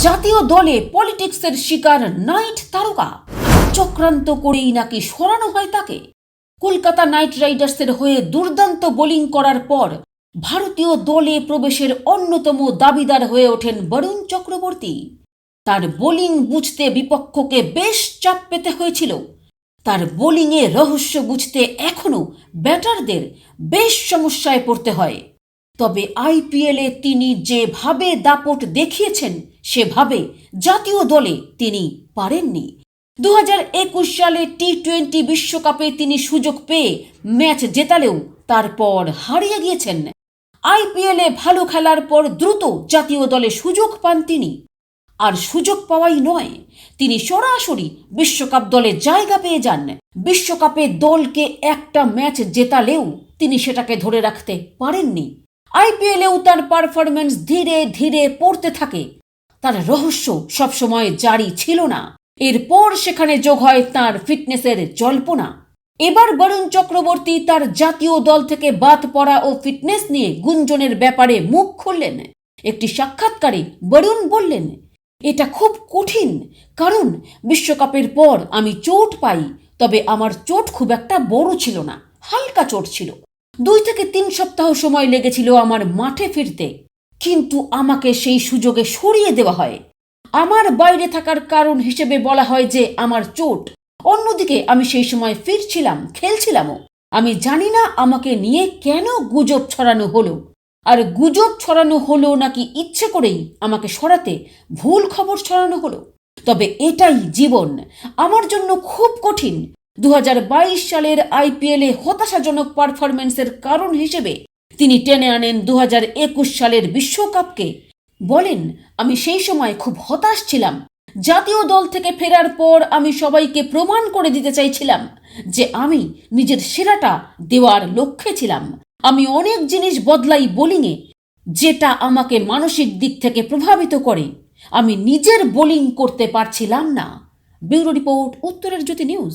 জাতীয় দলে পলিটিক্সের শিকার নাইট তারকা, চক্রান্ত করেই নাকি সরানো হয় তাকে। কলকাতা নাইট রাইডার্সের হয়ে দুর্দান্ত বোলিং করার পর ভারতীয় দলে প্রবেশের অন্যতম দাবিদার হয়ে ওঠেন বরুণ চক্রবর্তী। তার বোলিং বুঝতে বিপক্ষকে বেশ চাপ পেতে হয়েছিল। তার বোলিংয়ে রহস্য বুঝতে এখনও ব্যাটারদের বেশ সমস্যায় পড়তে হয়। তবে আইপিএলে তিনি যেভাবে দাপট দেখিয়েছেন সেভাবে জাতীয় দলে তিনি পারেননি। 2021 সালে টি-20 বিশ্বকাপে তিনি সুযোগ পেয়ে ম্যাচ জেতালেও তারপর হারিয়ে গিয়েছেন। আইপিএলে ভালো খেলার পর দ্রুত জাতীয় দলে সুযোগ পান তিনি। আর সুযোগ পাওয়াই নয়, তিনি সরাসরি বিশ্বকাপ দলে জায়গা পেয়ে যান। বিশ্বকাপে দলকে একটা ম্যাচ জেতালেও তিনি সেটাকে ধরে রাখতে পারেননি। আইপিএলেও তার পারফরম্যান্স ধীরে ধীরে পড়তে থাকে। তার রহস্য সবসময় জারি ছিল না। এরপর সেখানে যোগ হয় তার ফিটনেসের জল্পনা। এবার বরুণ চক্রবর্তী তার জাতীয় দল থেকে বাদ পড়া ও ফিটনেস নিয়ে গুঞ্জনের ব্যাপারে মুখ খুললেন। একটি সাক্ষাৎকারে বরুণ বললেন, এটা খুব কঠিন, কারণ বিশ্বকাপের পর আমি চোট পাই, তবে আমার চোট খুব একটা বড় ছিল না, হালকা চোট ছিল। 2 থেকে 3 সপ্তাহ সময় লেগেছিল আমার মাঠে ফিরতে, কিন্তু আমাকে সেই সুযোগে সরিয়ে দেওয়া হয়। আমার বাইরে থাকার কারণ হিসেবে বলা হয় যে আমার চোট। অন্যদিকে আমি সেই সময় ফিরছিলাম, খেলছিলামও। আমি জানি না আমাকে নিয়ে কেন গুজব ছড়ানো হলো, আর গুজব ছড়ানো হলো নাকি ইচ্ছে করেই আমাকে সরাতে ভুল খবর ছড়ানো হলো। তবে এটাই জীবন আমার জন্য খুব কঠিন। 2022 সালের আইপিএলে হতাশাজনক পারফরম্যান্সের কারণ হিসেবে তিনি টেনে আনেন 2021 সালের বিশ্বকাপকে। বলেন, আমি সেই সময় খুব হতাশ ছিলাম। জাতীয় দল থেকে ফেরার পর আমি সবাইকে প্রমাণ করে দিতে চাইছিলাম যে আমি নিজের সেরাটা দেওয়ার লক্ষ্যে ছিলাম। আমি অনেক জিনিস বদলাই বোলিংয়ে, যেটা আমাকে মানসিক দিক থেকে প্রভাবিত করে। আমি নিজের বোলিং করতে পারছিলাম না। ব্যুরো রিপোর্ট, উত্তরের জ্যোতি নিউজ।